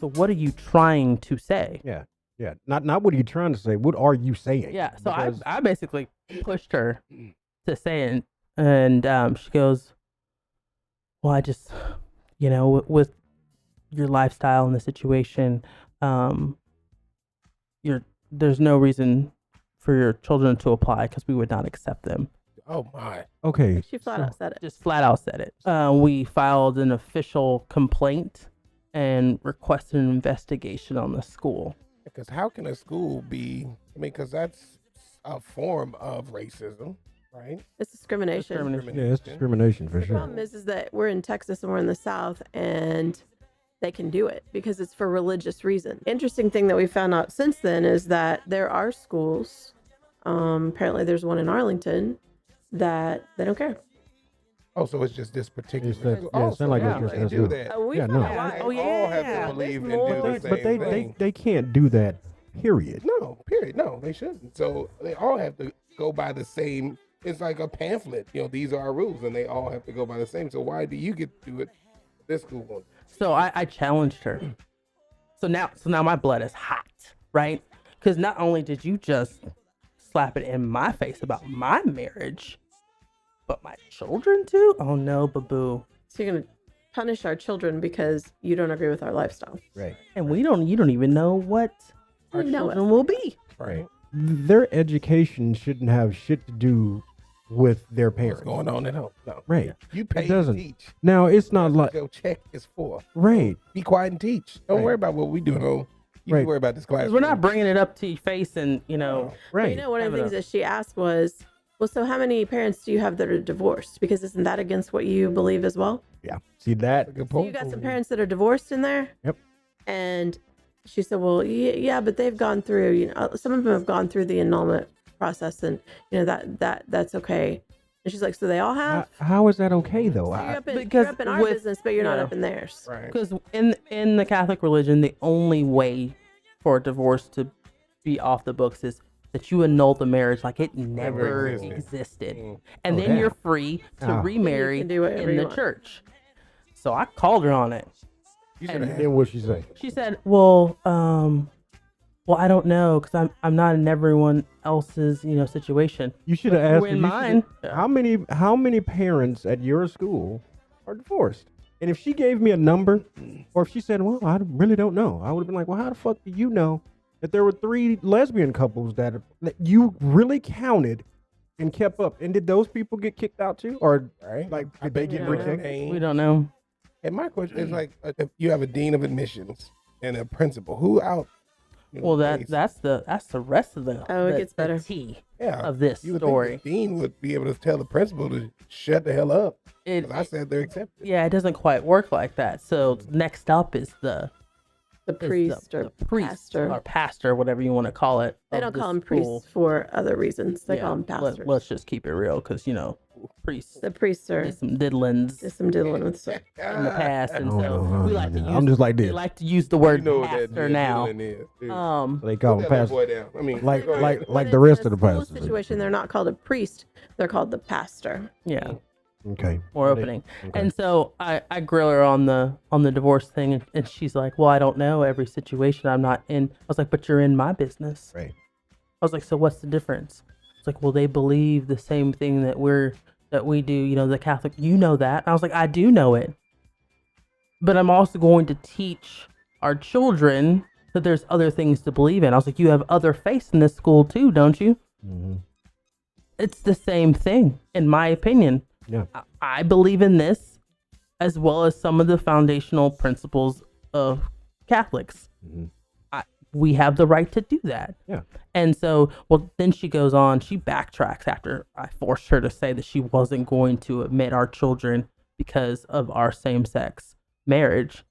So what are you trying to say? Yeah. Yeah. Not what are you trying to say? What are you saying? Yeah. So Because- I basically pushed her to say it, and she goes, "Well, I just, with your lifestyle and the situation, there's no reason for your children to apply because we would not accept them." Oh my. Okay. She flat out said it. Just flat out said it. We filed an official complaint and requested an investigation on the school. Because how can a school be? I mean, because that's a form of racism, right? It's discrimination. Discrimination. Yeah, it's discrimination for The sure. problem is that we're in Texas and we're in the South, and they can do it because it's for religious reasons. Interesting thing that we found out since then is that there are schools, apparently there's one in Arlington, that they don't care. Oh, so it's just this particular. It's that- school. yeah, it Oh, sound like so it's just they that do school. that. We Yeah, found no. out why. They Oh, all have yeah. to believe and There's do more. the But same thing. they can't do that. Period. No, period. No, they shouldn't. So they all have to go by the same. It's like a pamphlet. These are our rules, and they all have to go by the same. So why do you get to do it? This school won't. So I challenged her. So now my blood is hot, right? Because not only did you just slap it in my face about my marriage, but my children too. Oh no, baboo. So you're going to punish our children because you don't agree with our lifestyle. Right. And you don't even know what our You know it. children will be. Right. Their education shouldn't have shit to do with their What's parents. going on at home? No. Right. You pay It to doesn't. teach. Now it's not That's like what your check is for. right. Be quiet and teach. Don't Right. worry about what we do at home. You Right. can worry about this class. Because we're not bringing it up to your face and, But Right. one of the Having things that she asked was, well, so how many parents do you have that are divorced? Because isn't that against what you believe as well? Yeah. See that? Good So point. you got some parents that are divorced in there? Yep. And she said, well, yeah, but they've gone through, some of them have gone through the annulment process, and that's okay. And she's like, so they all have? How is that okay though? So you're Because up in our with- business, but you're not yeah. up in theirs. Right. Because in the Catholic religion, the only way for a divorce to be off the books is that you annul the marriage like it never existed. Mm. And Oh, then damn. you're free to Oh. remarry do whatever in you the want. church. So I called her on it. You should And have Then what she say? she said, well, I don't know because I'm not in everyone else's, situation. You should have asked. We're in her, mine. How many parents at your school are divorced? And if she gave me a number, or if she said, "Well, I really don't know," I would have been like, "Well, how the fuck do you know that there were 3 lesbian couples that you really counted and kept up? And did those people get kicked out too, or right. like I did they bet you get know their rejected?" name. We don't know. And my question is like, if you have a dean of admissions and a principal, who out? Well, that's the rest of the Oh, it the- gets the better. tea yeah, of this you would story. think the dean would be able to tell the principal to shut the hell up. It 'Cause I said they're accepted. yeah, it doesn't quite work like that. So next up is the The is priest the or priest pastor. or pastor, whatever you want to call it. They of don't the call them school. priests for other reasons. They Yeah, call them pastors. Let's just keep it real, because priests The priests are did some diddlings just some diddling with stuff. in the past, and Oh, so no, we like to no, use. I'm just like we this. like to use the word You know what that pastor now. diddling is, dude. They call Put them that little pastors. boy down. I mean, Like- go ahead. like- When the it's rest in of a the school pastors. situation, they're not called a priest. They're called the pastor. Yeah, Okay. more opening. And so I grill her on the divorce thing, and she's like, "Well, I don't know every situation. I'm not in." I was like, "But you're in my business." Right. I was like, "So what's the difference?" It's like, "Well, they believe the same thing that we do. The Catholic. You know that." And I was like, "I do know it, but I'm also going to teach our children that there's other things to believe in." I was like, "You have other faiths in this school too, don't you?" Mm-hmm. It's the same thing, in my opinion. Yeah. I believe in this, as well as some of the foundational principles of Catholics. Mm-hmm. We have the right to do that. Yeah. And so, then she goes on, she backtracks after I forced her to say that she wasn't going to admit our children because of our same-sex marriage.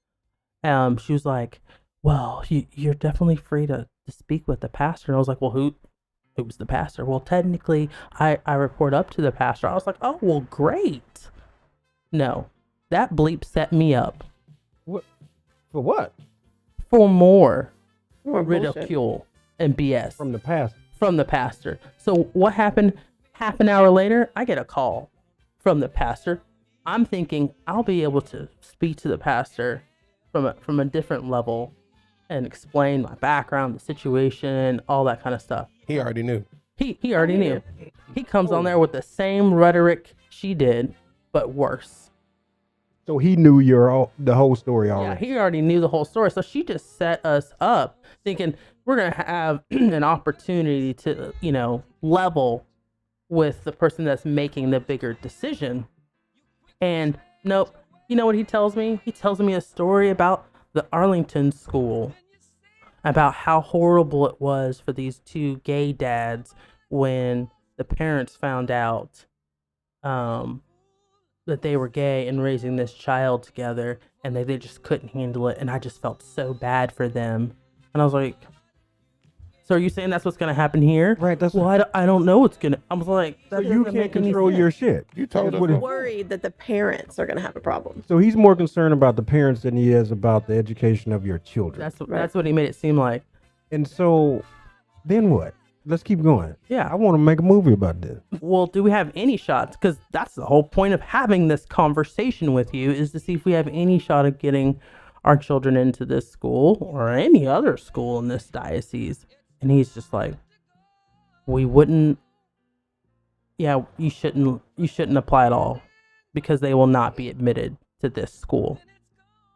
She was like, "Well, you're definitely free to speak with the pastor." And I was like, "Well, who's the pastor?" "Well, technically, I report up to the pastor." I was like, "Oh, well, great." No, that bleep set me up What? For what? for more More bullshit. ridicule and BS From the past. from the pastor. So what happened? Half an hour later, I get a call from the pastor. I'm thinking I'll be able to speak to the pastor from a different level and explained my background, the situation, all that kind of stuff. He already knew. He already knew. He comes on there with the same rhetoric she did, but worse. So he knew the whole story already. Yeah, he already knew the whole story. So she just set us up thinking we're going to have an opportunity to, level with the person that's making the bigger decision. And nope. You know what he tells me? He tells me a story about the Arlington school, about how horrible it was for these two gay dads when the parents found out that they were gay and raising this child together, and they just couldn't handle it, and I just felt so bad for them. And I was like, so are you saying that's what's going to happen here? Right. That's Well, I don't know what's going to... I was like, so that you doesn't can't make any control sense. your shit. You told That's what us. Worried that the parents are going to have a problem. So he's more concerned about the parents than he is about the education of your children. That's what he made it seem like. And so, then what? Let's keep going. Yeah. I want to make a movie about this. Well, do we have any shots? Because that's the whole point of having this conversation with you, is to see if we have any shot of getting our children into this school or any other school in this diocese. And he's just like, we wouldn't. Yeah, you shouldn't apply at all, because they will not be admitted to this school.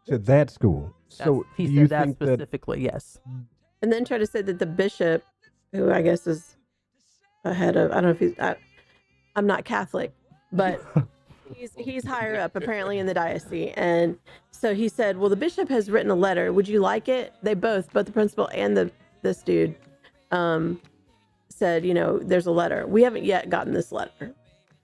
To that school. So He do you said that think specifically. Yes. And then try to say that the bishop, who I guess is ahead of, I don't know if he's, I'm not Catholic, but he's higher up apparently in the diocese. And so he said, well, the bishop has written a letter. Would you like it? They both the principal and this dude, said, there's a letter. We haven't yet gotten this letter.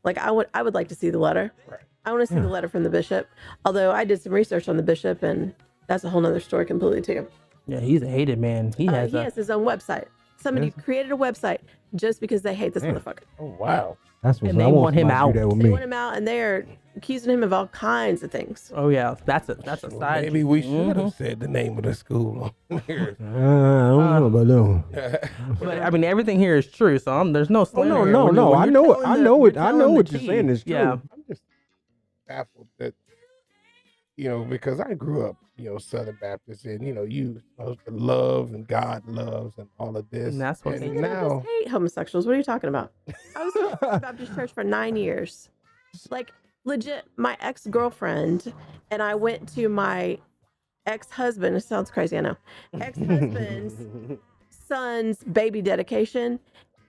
Like I would like to see the letter. Right. I want to see the letter from the bishop. Although I did some research on the bishop, and that's a whole nother story completely too. Yeah, he's a hated man. He has his own website. Somebody Yes. created a website just because they hate this motherfucker. Oh wow. that's what And I they want want him somebody to do out. that with They me. want him out, and they are accusing him of all kinds of things. Oh yeah, that's a side. Maybe we should Mhm. have said the name of the school on here. I don't know about that. But I mean, everything here is true, so there's no Oh, slander. no. When I you're know it. telling I the- know it. you're I know telling what the you're tea. saying is true. Yeah. I'm just baffled that, because I grew up, Southern Baptist, and you supposed to love and God loves and all of this. And that's what and they They now just hate homosexuals. What are you talking about? I was in the Baptist church for 9 years. Like, legit, my ex-girlfriend and I went to my ex-husband. It sounds crazy, I know. Ex-husband's son's baby dedication.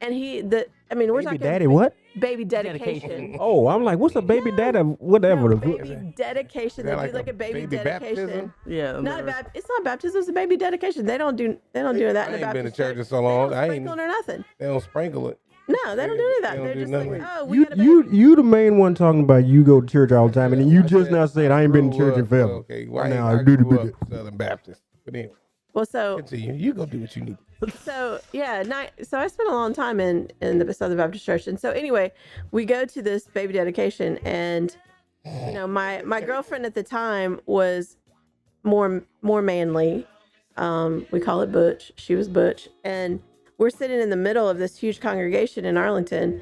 And we're Baby talking daddy, what? baby dedication. Oh, I'm like, what's a baby daddy? Whatever. No, the fuck? baby dedication. Is They that do like like a a baby baby dedication. baptism? Yeah. Not it's not baptism. It's a baby dedication. They don't do that I in the ain't Baptist been to church in so long. They I don't ain't. sprinkle or nothing. They don't sprinkle it. No, they don't do any of that. They don't They're do just nothing. like, oh, we You, got a baby. you the main one talking about you go to church all the time, and then you just said now said I ain't been to grew church in up- forever. Okay, why Now, I do the grew bit- up Southern Baptist. But anyway, Well, so continue. You go do what you need. So yeah, so I spent a long time in the Southern Baptist Church, and so anyway, we go to this baby dedication, and my girlfriend at the time was more manly. We call it Butch. She was Butch, and we're sitting in the middle of this huge congregation in Arlington,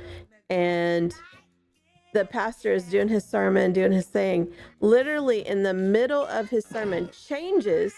and the pastor is doing his sermon, doing his thing. Literally in the middle of his sermon, changes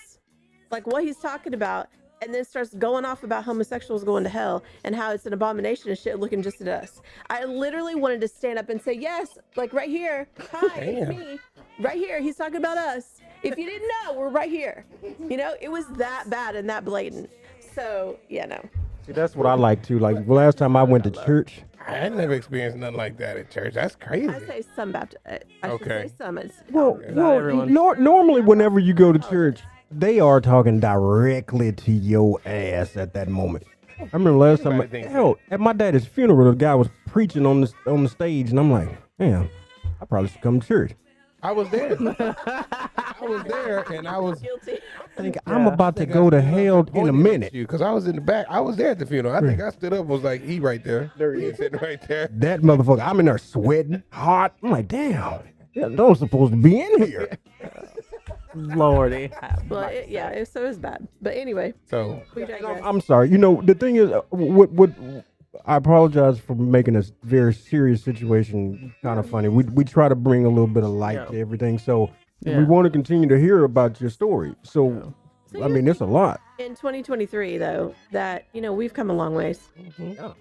like what he's talking about, and then starts going off about homosexuals going to hell and how it's an abomination and shit looking just at us. I literally wanted to stand up and say, yes, like right here. Hi, it's me. Right here. He's talking about us. If you didn't know, we're right here. It was that bad and that blatant. So, no. See, that's what I like too. Like the last time I went to church, I never experienced nothing like that at church. That's crazy. I say some Baptist. I should Okay. say some. It's, well, everyone. normally whenever you go to church, they are talking directly to your ass at that moment. I remember last time, Everybody thinks hell, at my daddy's funeral, the guy was preaching on the stage, and I'm like, damn, I probably should come to church. I was there. I was there, and I was. guilty. I think I'm about to go to hell in a minute. Because I was in the back. I was there at the funeral. I think I stood up and was like, he right there. There he is. Sitting right there. That motherfucker, I'm in there sweating, hot. I'm like, damn, yeah, those supposed to be in here. Lordy. Well, so it was bad. But anyway, So, we digress. I'm sorry. The thing is, what I apologize for making this very serious situation kind of funny. We try to bring a little bit of light to everything. So Yeah. we want to continue to hear about your story. So So I mean, it's a lot. in 2023 though, that we've come a long ways. Yeah.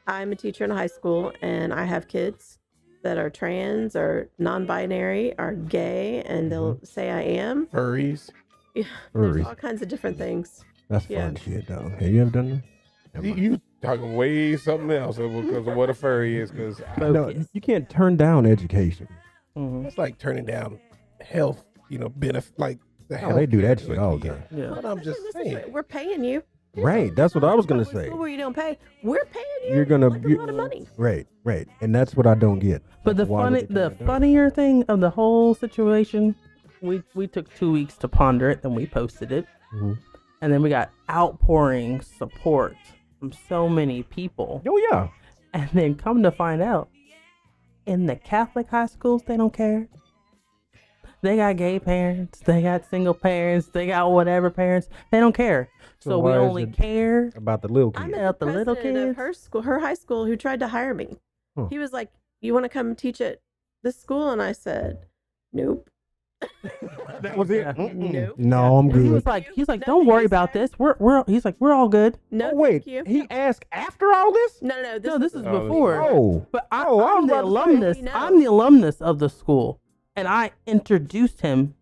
I'm a teacher in a high school, and I have kids that are trans or non-binary or gay, and they'll say I am. Furries. Yeah, there's Furries. all kinds of different things. That's Yeah. fun shit, though. Have you ever done that? Never mind. You talking way something else because of what a furry is. Because No, you can't turn down education. Mhm. it's like turning down health. Benefit like the health. they do that care shit that all you day. get. Yeah. But I'm just Listen, saying. we're paying you. Right. That's what I was gonna Public say. school where you don't pay. We're paying you. You're gonna like a you- lot of money. Right. And that's what I don't get. But the Why would they turn that down? funnier thing of the whole situation, we took 2 weeks to ponder it, then we posted it, Mhm. and then we got outpouring support from so many people, Oh yeah. and then come to find out, in the Catholic high schools they don't care. They got gay parents, they got single parents, they got whatever parents. They don't care. So So we why is only it- care. About the little I kids. met About the the little president of kids? her school, her high school, who tried to hire me. Huh. He was like, "You want to come teach at this school?" And I said, "Nope." That was it. Yeah. Mm-mm. Nope. No, I'm And he good. was like, Nothing don't worry you about said. this. He's like, we're all good. No, Oh, wait. thank you. He asked after all this? No. No, this is Oh, before. Oh. But Oh, I was I'm the about to say, alumnus. we know. I'm the alumnus of the school, and I introduced him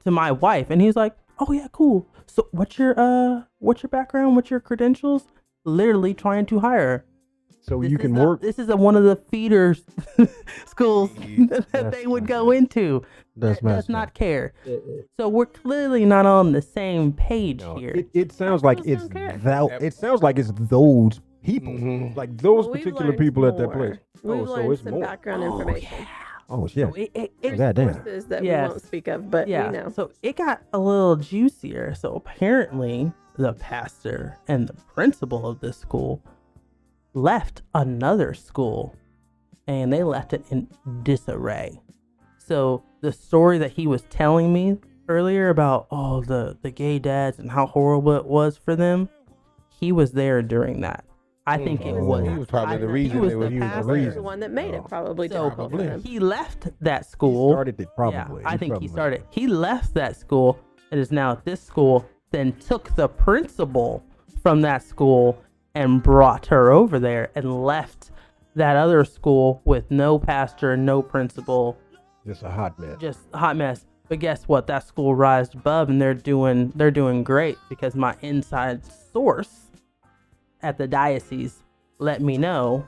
to my wife, and he's like, "Oh yeah, cool. So what's your background? What's your credentials?" Literally trying to hire her. So This you is can a- work. This is one of the feeder schools that That's they would messed go into. That's That does messed not up. care. So we're clearly not on the same page No, here. it sounds like schools it's don't care. that. It sounds like it's those people, Mhm. like those Well, we've particular learned people at that more. place. We've Oh, so learned it's some more. background Oh, information. Oh shit. So it, There's Goddamn. sources that Yes. we won't speak of, but yeah. we know. So it got a little juicier. So apparently, the pastor and the principal of this school left another school, and they left it in disarray. So the story that he was telling me earlier about the gay dads and how horrible it was for them, he was there during that. I think it Oh. was. He was probably the I- reason he was they were the using pastor. the He was reason. the one that made it probably So difficult for Probably. them. he left that He school. started it probably. Yeah, I think he probably- started. He left that school and is now at this school. Then took the principal from that school and brought her over there, and left that other school with no pastor, no principal, Just a hot mess. just a hot mess. But guess what? That school rised above, and they're doing great, because my inside source at the diocese let me know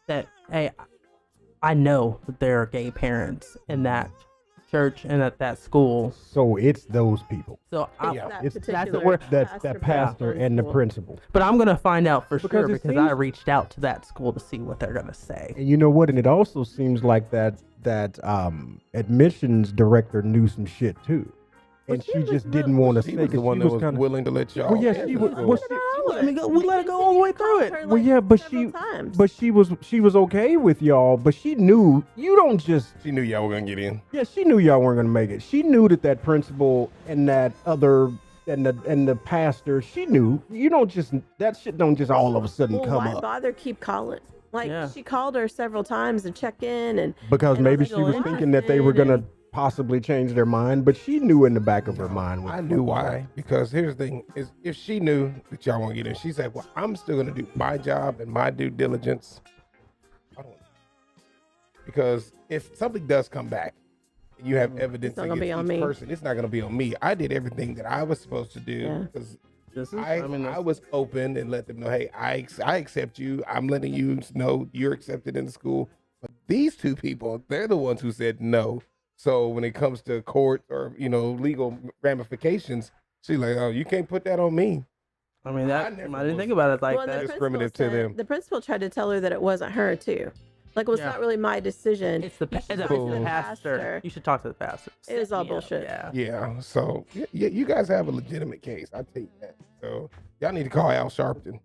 that, hey, I know that there are gay parents in that church and at that school. So it's those people. So I, Yeah. That It's- that's particular where- That pastor and the school. principal. but I'm gonna find out for Because sure, it because I seems- reached out to that school to see what they're gonna say. And you know what? And it also seems like that admissions director knew some shit too, and But she she was just didn't real- want to She say was the because one she that was was kind of. willing to let y'all. Well, yeah, in she the was- school. well, We let her go all the way through it. Well, yeah, but she was okay with y'all, but she knew you don't just. She knew y'all were gonna get in. Yeah, she knew y'all weren't gonna make it. She knew that principal and that other and the pastor. She knew you don't just that shit don't just all of a sudden Well, come why up bother keep calling? Like Yeah. she called her several times to check in, and because and maybe was she was like, thinking that they were "Interested," gonna and- possibly change their mind, but she knew in the back of her mind. what I the knew fuck was why. Because here's the thing: is if she knew that y'all won't get in, she said, "Well, I'm still gonna do my job and my due diligence." I don't. Because if something does come back, and you have evidence not gonna against be on each me. person, it's not gonna be on me. I did everything that I was supposed to do Yeah. because This is, I was open and let them know, hey, I accept you. I'm letting you know you're accepted in the school. But these two people, they're the ones who said no. So when it comes to court or legal ramifications, she's like, oh, you can't put that on me. I mean, that I never I didn't was- think about it like well, and that. the Discriminative principal to said- them. The principal tried to tell her that it wasn't her too. Like it was Yeah. not really my decision. It's the You should it's talk to the the pastor. You should talk to the pastor. It was all Yeah, bullshit. Yeah. Yeah. So yeah, you guys have a legitimate case. I tell you that. So y'all need to call Al Sharpton.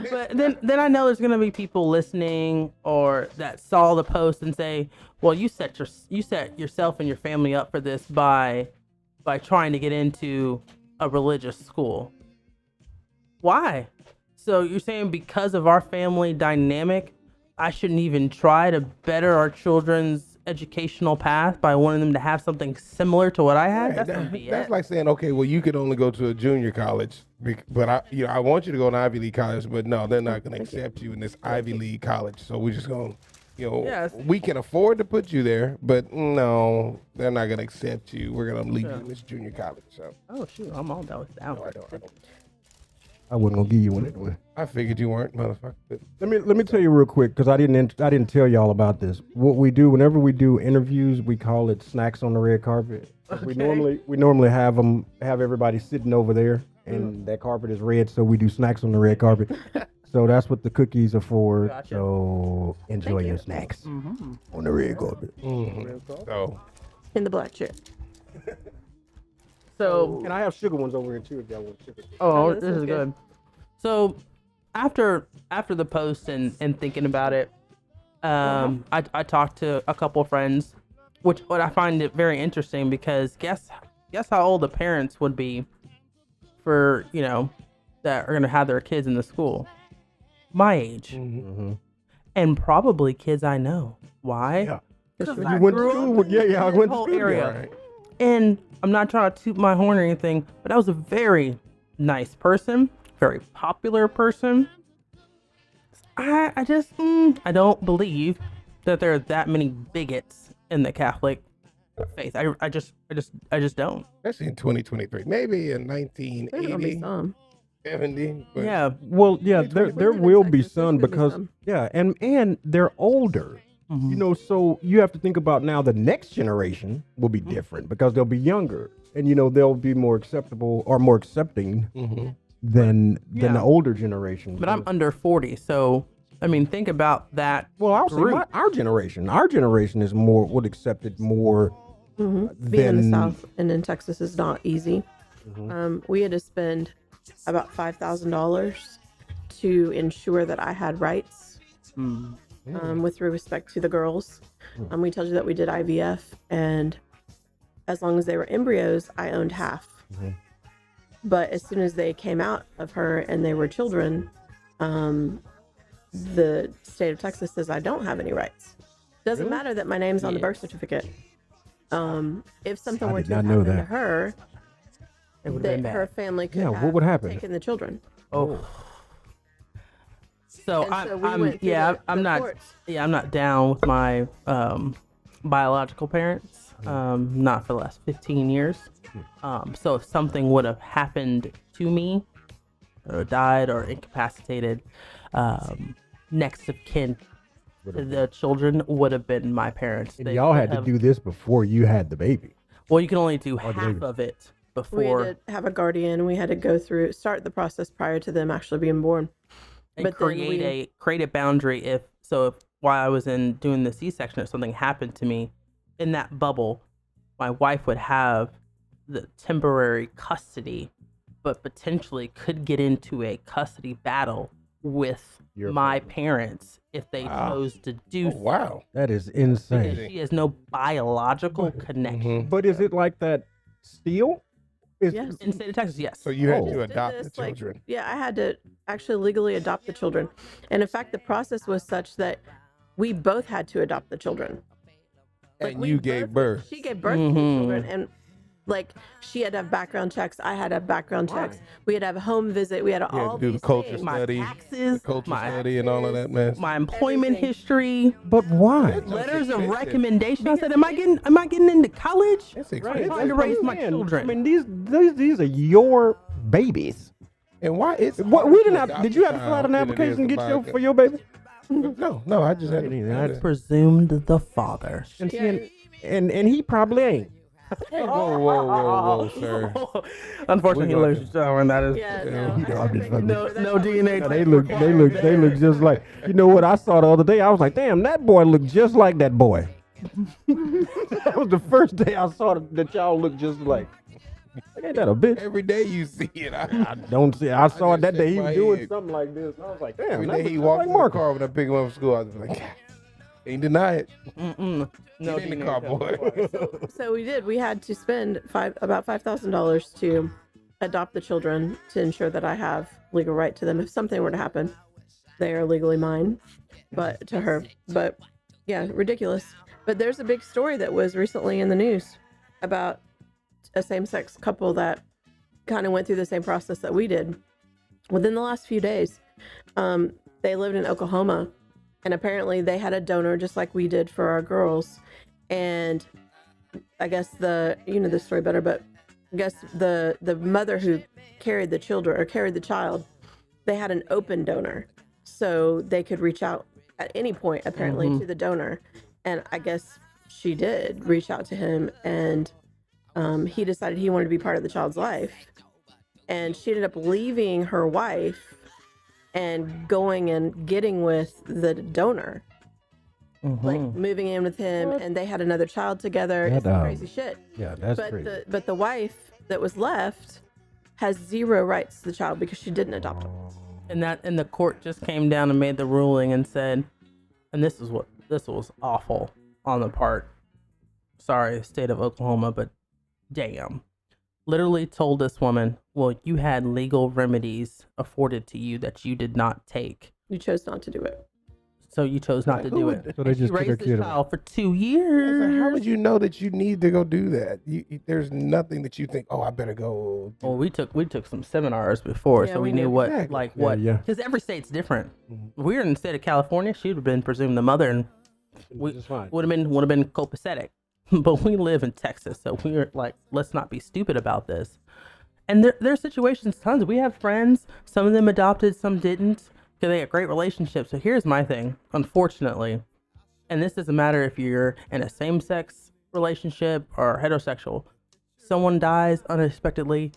But then I know there's gonna be people listening or that saw the post and say, "Well, you set yourself and your family up for this by trying to get into a religious school." Why? So you're saying because of our family dynamic, I shouldn't even try to better our children's educational path by wanting them to have something similar to what I had, Right, that's gonna be that's it. like saying, okay, well, you could only go to a junior college, but I want you to go to Ivy League college, but no, they're not going to accept you in this Ivy League college. So we're just going, Yes. we can afford to put you there, but no, they're not going to accept you. We're going to leave you in this junior college. So Oh shoot, I'm all down with that. no, I don't. I wasn't gonna give you one anyway. I figured you weren't, motherfucker. But Let me tell you real quick because I didn't tell y'all about this. What we do whenever we do interviews, we call it snacks on the red carpet. We normally have everybody sitting over there, and that carpet is red, so we do snacks on the red carpet. So that's what the cookies are for. Gotcha. So enjoy Thank your you. snacks Mm-hmm. on the red carpet. so In the black chair. So And I have sugar ones over here too if y'all want sugar. oh, this this is is good. good. So after the post and thinking about it, I talked to a couple friends, which what I find it very interesting because guess how old the parents would be for that are gonna have their kids in the school, my age, Mm-hmm. and probably kids I know. Why? Yeah. Because You went to grew school up with, I in went the to whole school area. there. right. And I'm not trying to toot my horn or anything, but I was a very nice person, very popular person. I just I don't believe that there are that many bigots in the Catholic faith. I just don't. Especially in 2023, maybe in There's gonna 1980, be some. 70. But Yeah. Well, yeah, there We live in will be Texas, there's some gonna be because some. and they're older. Mhm. So you have to think about now the next generation will be different because they'll be younger and they'll be more acceptable or more accepting than Yeah. the older generation. But I'm under 40, so I mean, think about that. well, I'll say group. our generation is more would accept it more. Being in the Then- South and in Texas is not easy. We had to spend about $5,000 to ensure that I had rights with respect to the girls. We told you that we did IVF, and as long as they were embryos, I owned half. But as soon as they came out of her and they were children, the state of Texas says I don't have any rights. Doesn't matter that my name's on the birth certificate. If something I were did to not know happen to that. her, It would have that been bad. her family could Yeah, what have would happen? taken the children. Oh. So And so we I'm went through I'm the not courts. I'm not down with my biological parents. Not for the last 15 years. So if something would have happened to me, or died or incapacitated, next of kin to the children would have been my parents. And They y'all would had to have- do this before you had the baby. Well, you can only do the half baby. of it We before had to have a guardian. We had to start the process prior to them actually being born. and but then create a boundary. If while I was doing the C-section, if something happened to me in that bubble, my wife would have the temporary custody, but potentially could get into a custody battle with Your my parents if they chose to do Oh, so. wow. That is Because insane. she has no biological connection. But is it like that still? Is, Yes. In the state of Texas, yes. So you had Oh. to Did adopt the this, like- children. yeah, I had to actually legally adopt the children. And in fact, the process was such that we both had to adopt the children. And we you both- gave birth. She gave birth to the children, and she had to have background checks. I had to have background checks. We had to have a home visit. We had to You had all to do the these culture things. My study, taxes, the culture my study, and all of that mess. my employment Everything. history, but why? letters of expensive. recommendation. I said, am I getting into college? That's I'm expensive. trying to raise my Man, children. I mean, these are your babies. And why it's What harder we to didn't have? adopt Did a you have to fill out child an than it is application to to get buy your a- for your baby? No, I just had to. Presumed the father. And, Yeah. see, and he probably ain't. Whoa, whoa, whoa, whoa, sir. Unfortunately, We're ladies and gentlemen, that is Yeah, Yeah, no, you I know, had I'm to just bring no it for no that. DNA. Yeah, test they look just like. You know what I saw the other day? I was like, damn, that boy looked just like that boy. That was the first day I saw that y'all look just like. Like, ain't that a bitch? Every day you see it. I don't see. I saw it just that day. shake He was my doing head. something like this. I was like, damn, Every that day looks he just walked like in the Marcus. car when I pick him up from school, I was like, ain't deny it. Mm-mm. No Get in the DNA car, test. boy. So we did. We had to spend about $5,000 to adopt the children to ensure that I have legal right to them. If something were to happen, they are legally mine, but to her. But yeah, ridiculous. But there's a big story that was recently in the news about a same-sex couple that kind of went through the same process that we did. Within the last few days, they lived in Oklahoma, and apparently they had a donor just like we did for our girls. And I guess you know the story better, but I guess the mother who carried the children or carried the child, they had an open donor, so they could reach out at any point apparently to the donor. And I guess she did reach out to him, and he decided he wanted to be part of the child's life. And she ended up leaving her wife and going and getting with the donor, like moving in with him, and they had another child together. It's some crazy shit. Yeah, that's But crazy. but the wife that was left has zero rights to the child because she didn't adopt him. And the court just came down and made the ruling and said, and this was awful on the part, sorry, state of Oklahoma, but damn. Literally told this woman, well, you had legal remedies afforded to you that you did not take. You chose not to do it. So you chose not to do it. So they And she just took her raised kid this away. child for 2 It's years. like, how would you know that you need to go do that? There's nothing that you think, oh, I better go. Well, we took some seminars before, Yeah, so we we knew knew. what, Exactly. like Yeah, what, yeah. because every state's different. If we were in the state of California, she would have been presumed the mother, and It's fine. would have been copacetic. But we live in Texas, so we're like, let's not be stupid about this. And there are situations, tons. We have friends. Some of them adopted, some didn't, because they had great relationships. So here's my thing, unfortunately, and this doesn't matter if you're in a same-sex relationship or heterosexual. Someone dies unexpectedly,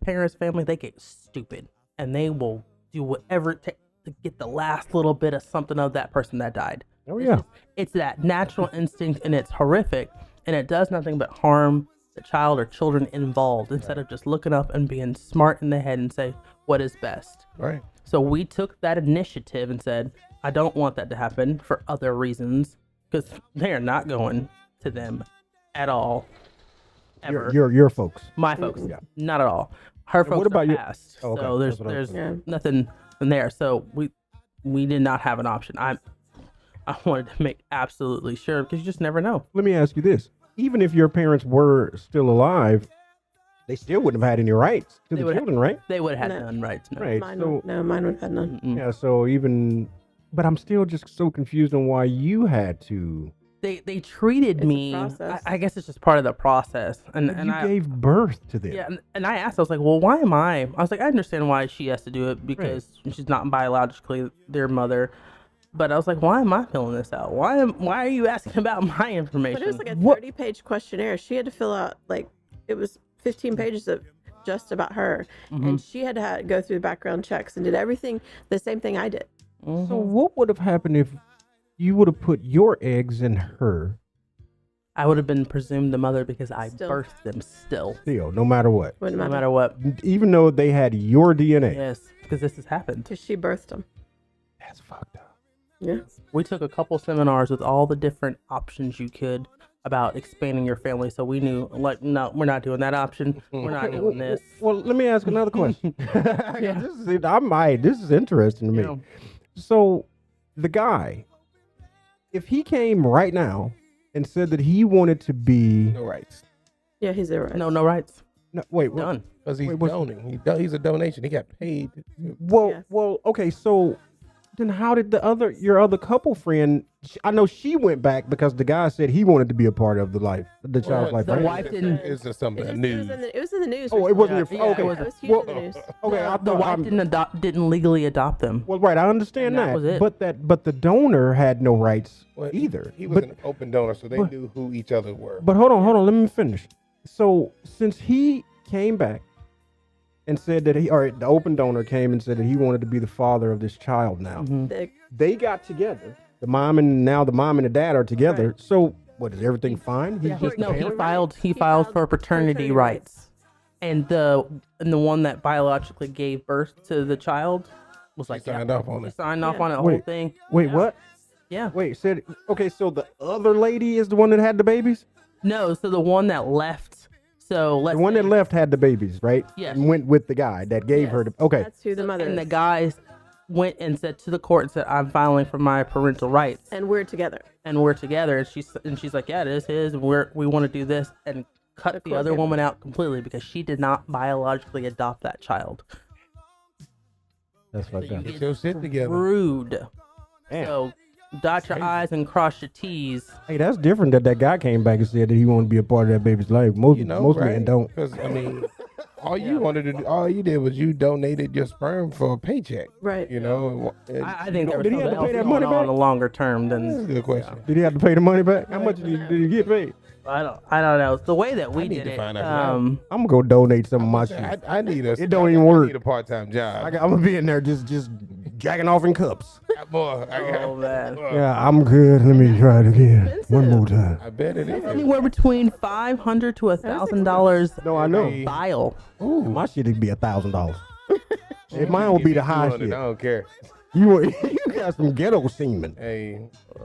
parents, family, they get stupid, and they will do whatever it takes to get the last little bit of something of that person that died. Oh yeah. It's that natural instinct, and it's horrific, and it does nothing but harm the child or children involved instead of just looking up and being smart in the head and say what is best. Right. So we took that initiative and said, I don't want that to happen for other reasons, because they are not going to them at all, ever. Your folks. My folks, Yeah. not at all. Her folks what about are you? passed, Oh, okay. so That's what I was there's Yeah. nothing in there. So we did not have an option. I wanted to make absolutely sure, because you just never know. Let me ask you this: even if your parents were still alive, they still wouldn't have had any rights to They the would children, right? They would have had No. none rights. No. Right. Mine So mine would have had none. Mm-mm. yeah. So even, but I'm still just so confused on why you had to. They treated It's a me. process. I guess it's just part of the process. And You I gave birth to them. yeah, and I asked. I was like, well, why am I? I was like, I understand why she has to do it because she's not biologically their mother. But I was like, why am I filling this out? Why are you asking about my information? But it was like a What- 30-page questionnaire. She had to fill out it was 15 pages of just about her, and she had to go through background checks and did everything the same thing I did. So what would have happened if you would have put your eggs in her? I would have been presumed the mother because I Still. birthed them still, Still, no matter what, Wouldn't no matter matter what. even though they had your DNA. Yes, because this has happened. because she birthed them. That's fucked up. Yeah. We took a couple seminars with all the different options you could about expanding your family. So we knew, like, no, we're not doing that option. We're not doing this. Well, let me ask another question. This is interesting to me. Yeah. So, the guy, if he came right now and said that he wanted to be, No rights. Yeah, he's a right. No rights. no, wait, what? Done. Because he's Wait, what's- donating. He's a donation. He got paid. Yeah. Well, okay. So then, how did your other couple friend? I know she went back because the guy said he wanted to be a part of the child's life. the right? wife didn't- It's just something It news. was in the news. Oh, it wasn't. Yeah, your, yeah, okay, it Yeah, it was huge well, in the news. okay. I The thought wife didn't legally adopt them. Well, right. I understand And that was it. but the donor had no rights Well, either. He was but an open donor, so they but- knew who each other were. But hold on, let me finish. So since he came back and said that the open donor came and said that he wanted to be the father of this child now, they got together. The mom and the dad are together. Right. So what, is everything fine? He's Yeah, just No, a he parent? filed. He He filed filed for paternity paternity rights, and the one that biologically gave birth to the child was like signed off on He it. signed off Yeah. on it, the Wait, whole thing. Wait, Yeah. what? Yeah. Wait, said okay. So the other lady is the one that had the babies. No, so the one that left. So let's The one that say- left had the babies, right? Yes. And went with the guy that gave Yes. her the. Okay. That's who the mother and the is. went and said to the court and said, I'm filing for my parental rights. And we're together. And we're together. And she's like, yeah, it is his. And we want to do this. And cut the other woman out completely because she did not biologically adopt that child. That's fucked up. Get your shit together. Rude. Damn. So dot your I's and cross your T's. Hey, that's different that guy came back and said that he wanted to be a part of that baby's life. Most men don't. Because I mean, all you did was you donated your sperm for a paycheck. Right. You know. I think there was Did he something have to pay else that money going on back? a longer term That's a than. good question. Did he have to pay the money back? How much did he get paid? I don't know. The way that we I need did to it. find out. I'm gonna go donate some of my shit. I need a. It don't even work. I need a part-time job. I'm gonna be in there just jacking off in cups. Boy, Oh man. Yeah, I'm good. Let me try it again. One more time. I bet it is. Anywhere between $500 to $1,000 No, I know. Hey. file. Ooh. My shit would be $1,000. Mine will be the high I shit. don't care. You got some ghetto semen. Hey,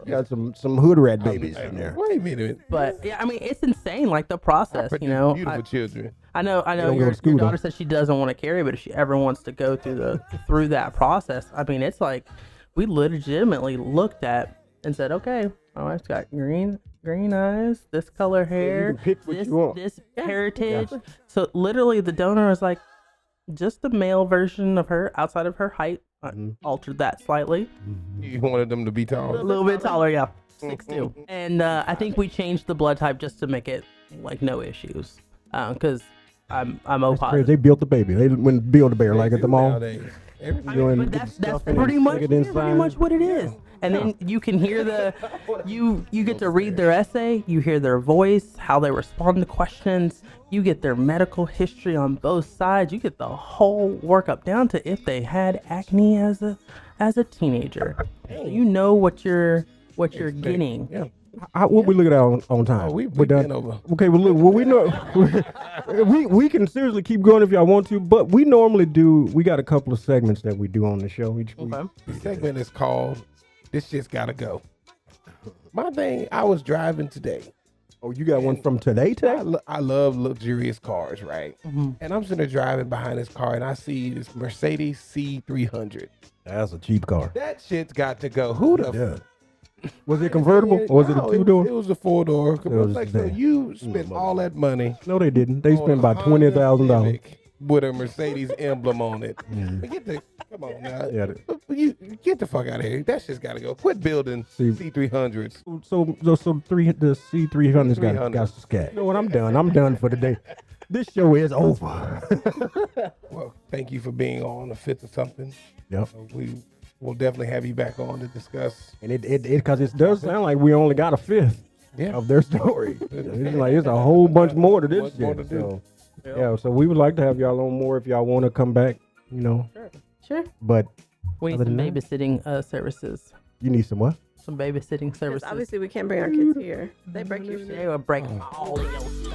You got some hood rat babies in there. Wait a minute. But yeah, I mean, it's insane. Like the process, you know. Beautiful children. I know. don't go Your to school, daughter though. said she doesn't want to carry, but if she ever wants to go through that process, I mean, it's like we legitimately looked at and said, okay, my wife's got green eyes, this color hair, can pick what this you want. this heritage. So literally, the donor is like just the male version of her outside of her height. Altered that slightly. You wanted them to be A tall. little bit taller, yeah. 6'2". And I think we changed the blood type just to make it like no issues. Because I'm O That's crazy. positive. They built the baby. They went and build a bear like at the mall. Nowadays. Everything. You go in But and get that's stuff in it, pretty much stick it inside. what it is. And then you can hear you get to read their essay, you hear their voice, how they respond to questions, you get their medical history on both sides, you get the whole workup down to if they had acne as a teenager. So you know what you're getting. Yeah. What we look at on time? Oh, we We're done. been over. Okay, well look, we know we can seriously keep going if y'all want to, but we normally do. We got a couple of segments that we do on the show each week. Okay. The segment is called "This Shit's Gotta Go." My thing, I was driving today. Oh, you got one from today? I love luxurious cars, right? And I'm sitting there driving behind this car, and I see this Mercedes C300. That's a cheap car. That shit's got to go. Who the? Yeah. Was it convertible or was it a No, two-door? It was a four-door. Like, so sedan. you spent all that money. No, they didn't. They on spent a about Honda $20,000. Civic with a Mercedes emblem on it. Come on now. Yeah. You get the fuck out of here. That shit's got to go. Quit building C300s. So the C300's got 300. to scat. You know what? I'm done. I'm done for the day. This show is over. Well, thank you for being on the 5th or something. Yep. We will definitely have you back on to discuss. And because it does sound like we only got a fifth Yeah. of their story. It's like it's a whole bunch more to this Much more shit. to do. So, yeah, so we would like to have y'all on more if y'all want to come back, you know. Sure. But We need Other some than that? babysitting services. you need some what? Some babysitting Because services. obviously we can't bring our kids here. They break your shit. They will break all of your stuff.